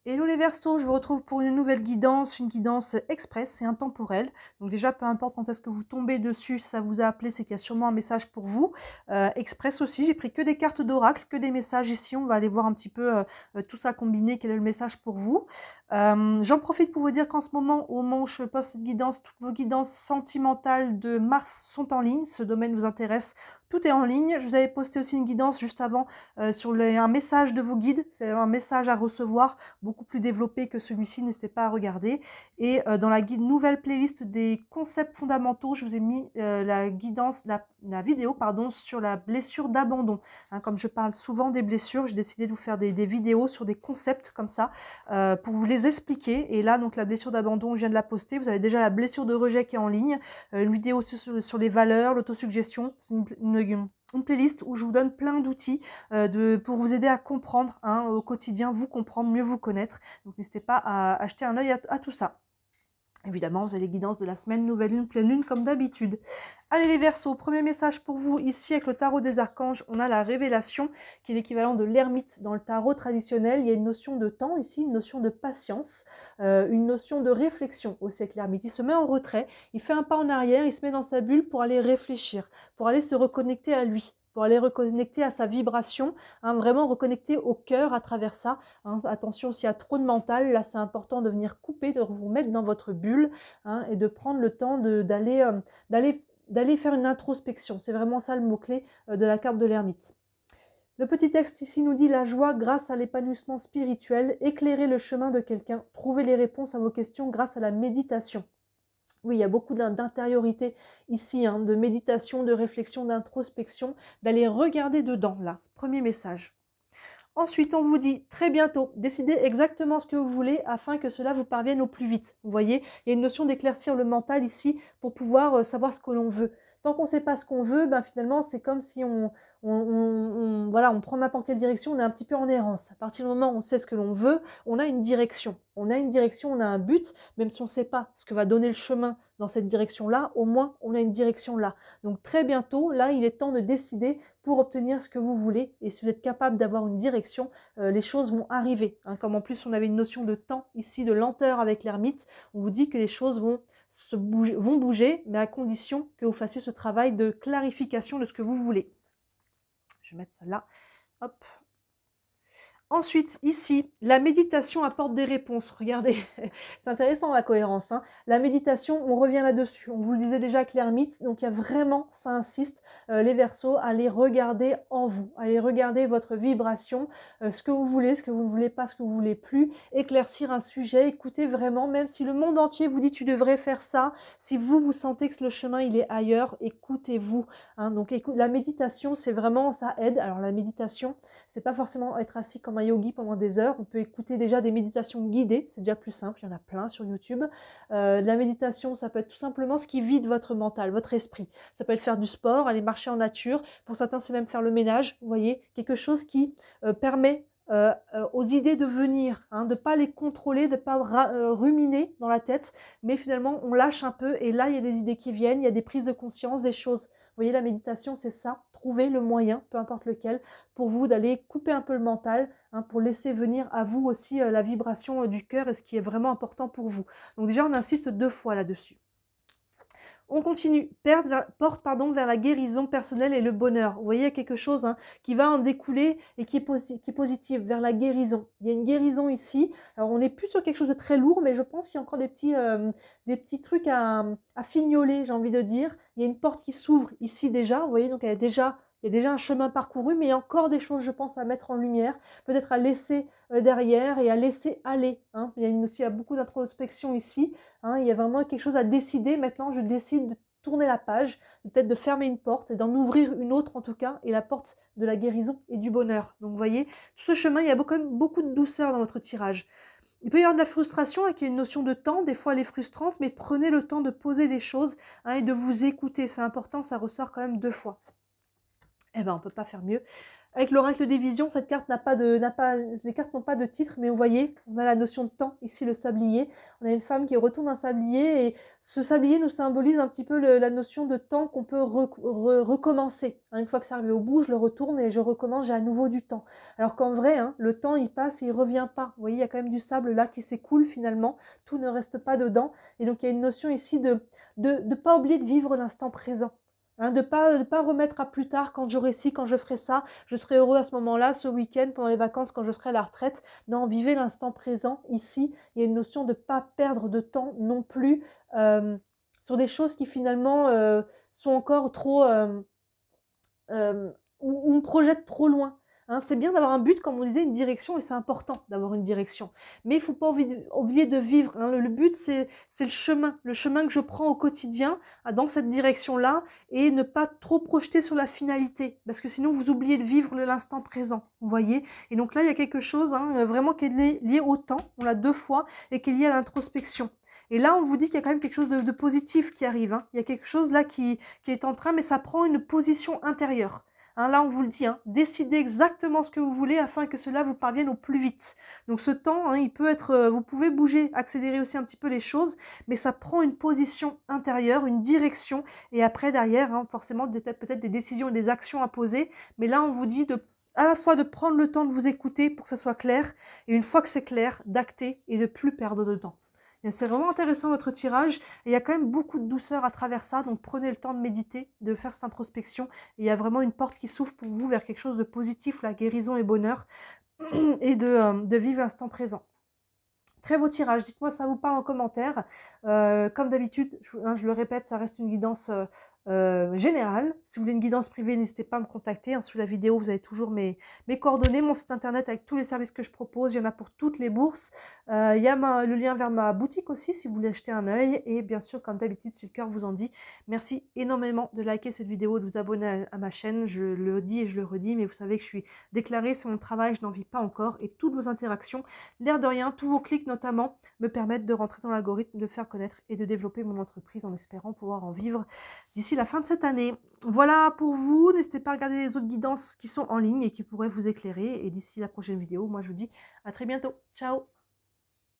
Hello les Verseaux, je vous retrouve pour une nouvelle guidance, une guidance express et intemporelle. Donc déjà, peu importe quand est-ce que vous tombez dessus, ça vous a appelé, c'est qu'il y a sûrement un message pour vous. Express aussi, j'ai pris que des cartes d'oracle, que des messages ici. On va aller voir un petit peu tout ça combiné, quel est le message pour vous. J'en profite pour vous dire qu'en ce moment, au moment où je poste cette guidance, toutes vos guidances sentimentales de Mars sont en ligne. Ce domaine vous intéresse, tout est en ligne. Je vous avais posté aussi une guidance juste avant sur un message de vos guides. C'est un message à recevoir beaucoup plus développé que celui-ci, n'hésitez pas à regarder. Et dans la nouvelle playlist des concepts fondamentaux, je vous ai mis la guidance, la vidéo pardon, sur la blessure d'abandon. Hein, comme je parle souvent des blessures, j'ai décidé de vous faire des vidéos sur des concepts comme ça pour vous les expliquer. Et là, donc la blessure d'abandon, je viens de la poster. Vous avez déjà la blessure de rejet qui est en ligne, une vidéo sur les valeurs, l'autosuggestion. C'est une playlist où je vous donne plein d'outils pour vous aider à comprendre au quotidien, vous comprendre, mieux vous connaître. Donc n'hésitez pas à jeter un œil à tout ça. Évidemment, vous avez les guidances de la semaine, nouvelle lune, pleine lune, comme d'habitude. Allez les Verseaux, premier message pour vous, ici avec le tarot des archanges, on a la révélation, qui est l'équivalent de l'ermite dans le tarot traditionnel. Il y a une notion de temps ici, une notion de patience, une notion de réflexion aussi avec l'ermite. Il se met en retrait, il fait un pas en arrière, il se met dans sa bulle pour aller réfléchir, pour aller se reconnecter à lui, pour aller reconnecter à sa vibration, vraiment reconnecter au cœur à travers ça. Attention, s'il y a trop de mental, là c'est important de venir couper, de vous mettre dans votre bulle et de prendre le temps d'aller faire une introspection. C'est vraiment ça le mot-clé de la carte de l'ermite. Le petit texte ici nous dit la joie grâce à l'épanouissement spirituel, éclairer le chemin de quelqu'un, trouver les réponses à vos questions grâce à la méditation. Oui, il y a beaucoup d'intériorité ici, de méditation, de réflexion, d'introspection, d'aller regarder dedans, là, premier message. Ensuite, on vous dit très bientôt, décidez exactement ce que vous voulez afin que cela vous parvienne au plus vite. Vous voyez, il y a une notion d'éclaircir le mental ici pour pouvoir savoir ce que l'on veut. Tant qu'on ne sait pas ce qu'on veut, finalement, c'est comme si voilà, on prend n'importe quelle direction, on est un petit peu en errance. À partir du moment où on sait ce que l'on veut, on a une direction. On a une direction, on a un but, même si on ne sait pas ce que va donner le chemin dans cette direction-là, au moins on a une direction là. Donc très bientôt, là, il est temps de décider pour obtenir ce que vous voulez. Et si vous êtes capable d'avoir une direction, les choses vont arriver. Comme en plus on avait une notion de temps ici, de lenteur avec l'ermite, on vous dit que les choses vont bouger, mais à condition que vous fassiez ce travail de clarification de ce que vous voulez. Je vais mettre ça là. Hop. Ensuite, ici, la méditation apporte des réponses. Regardez, c'est intéressant la cohérence. La méditation, on revient là-dessus. On vous le disait déjà avec l'ermite, donc il y a vraiment, ça insiste, les Verseaux, allez regarder en vous, allez regarder votre vibration, ce que vous voulez, ce que vous ne voulez pas, ce que vous ne voulez plus, éclaircir un sujet, écoutez vraiment, même si le monde entier vous dit tu devrais faire ça, si vous sentez que le chemin il est ailleurs, écoutez-vous. Donc la méditation, c'est vraiment, ça aide. Alors la méditation, c'est pas forcément être assis comme un yogi pendant des heures. On peut écouter déjà des méditations guidées, c'est déjà plus simple, il y en a plein sur YouTube. La méditation, ça peut être tout simplement ce qui vide votre mental, votre esprit. Ça peut être faire du sport, aller marcher en nature. Pour certains, c'est même faire le ménage, vous voyez, quelque chose qui permet aux idées de venir, de ne pas les contrôler, de ne pas ruminer dans la tête, mais finalement on lâche un peu et là il y a des idées qui viennent, il y a des prises de conscience, des choses. Vous voyez, la méditation, c'est ça, trouver le moyen, peu importe lequel, pour vous d'aller couper un peu le mental, pour laisser venir à vous aussi la vibration du cœur et ce qui est vraiment important pour vous. Donc déjà, on insiste 2 fois là-dessus. On continue, porte vers la guérison personnelle et le bonheur. Vous voyez, il y a quelque chose qui va en découler et qui est positif, vers la guérison. Il y a une guérison ici. Alors, on n'est plus sur quelque chose de très lourd, mais je pense qu'il y a encore des petits trucs à fignoler, j'ai envie de dire. Il y a une porte qui s'ouvre ici déjà, vous voyez, donc il y a déjà un chemin parcouru, mais il y a encore des choses, je pense, à mettre en lumière, peut-être à laisser derrière et à laisser aller. Il y a beaucoup d'introspection ici. Il y a vraiment quelque chose à décider. Maintenant, je décide de tourner la page, peut-être de fermer une porte et d'en ouvrir une autre en tout cas, et la porte de la guérison et du bonheur. Donc vous voyez, tout ce chemin, il y a quand même beaucoup de douceur dans votre tirage. Il peut y avoir de la frustration avec une notion de temps, des fois elle est frustrante, mais prenez le temps de poser les choses et de vous écouter. C'est important, ça ressort quand même 2 fois. On ne peut pas faire mieux. Avec l'oracle des visions, cette carte les cartes n'ont pas de titre, mais vous voyez, on a la notion de temps, ici le sablier. On a une femme qui retourne un sablier et ce sablier nous symbolise un petit peu la notion de temps qu'on peut recommencer. Une fois que c'est arrivé au bout, je le retourne et je recommence, j'ai à nouveau du temps. Alors qu'en vrai, le temps, il passe et il revient pas. Vous voyez, il y a quand même du sable là qui s'écoule finalement, tout ne reste pas dedans. Et donc, il y a une notion ici de pas oublier de vivre l'instant présent. De ne pas remettre à plus tard, quand j'aurai ci, quand je ferai ça, je serai heureux à ce moment-là, ce week-end, pendant les vacances, quand je serai à la retraite. Non, vivez l'instant présent. Ici, il y a une notion de ne pas perdre de temps non plus sur des choses qui finalement sont encore trop... où on projette trop loin. C'est bien d'avoir un but, comme on disait, une direction, et c'est important d'avoir une direction. Mais il ne faut pas oublier de vivre. Le but, c'est le chemin que je prends au quotidien dans cette direction-là, et ne pas trop projeter sur la finalité, parce que sinon vous oubliez de vivre l'instant présent, vous voyez. Et donc là, il y a quelque chose vraiment qui est lié au temps, on l'a 2 fois, et qui est lié à l'introspection. Et là, on vous dit qu'il y a quand même quelque chose de positif qui arrive. Il y a quelque chose là qui est en train, mais ça prend une position intérieure. Là, on vous le dit, décidez exactement ce que vous voulez afin que cela vous parvienne au plus vite. Donc ce temps, il peut être, vous pouvez bouger, accélérer aussi un petit peu les choses, mais ça prend une position intérieure, une direction, et après derrière, forcément peut-être des décisions et des actions à poser. Mais là, on vous dit à la fois de prendre le temps de vous écouter pour que ça soit clair, et une fois que c'est clair, d'acter et de plus perdre de temps. C'est vraiment intéressant votre tirage, et il y a quand même beaucoup de douceur à travers ça, donc prenez le temps de méditer, de faire cette introspection, et il y a vraiment une porte qui s'ouvre pour vous vers quelque chose de positif, la guérison et bonheur, et de vivre l'instant présent. Très beau tirage, dites-moi si ça vous parle en commentaire. Comme d'habitude, je le répète, ça reste une guidance générale. Si vous voulez une guidance privée, n'hésitez pas à me contacter. Sous la vidéo, vous avez toujours mes coordonnées, mon site internet avec tous les services que je propose. Il y en a pour toutes les bourses. Il y a le lien vers ma boutique aussi si vous voulez jeter un œil. Et bien sûr, comme d'habitude, si le cœur vous en dit, merci énormément de liker cette vidéo, de vous abonner à ma chaîne. Je le dis et je le redis, mais vous savez que je suis déclarée, c'est mon travail, je n'en vis pas encore. Et toutes vos interactions, l'air de rien, tous vos clics notamment, me permettent de rentrer dans l'algorithme, de faire connaître et de développer mon entreprise en espérant pouvoir en vivre d'ici la fin de cette année. Voilà pour vous, n'hésitez pas à regarder les autres guidances qui sont en ligne et qui pourraient vous éclairer. Et d'ici la prochaine vidéo, moi je vous dis à très bientôt. Ciao!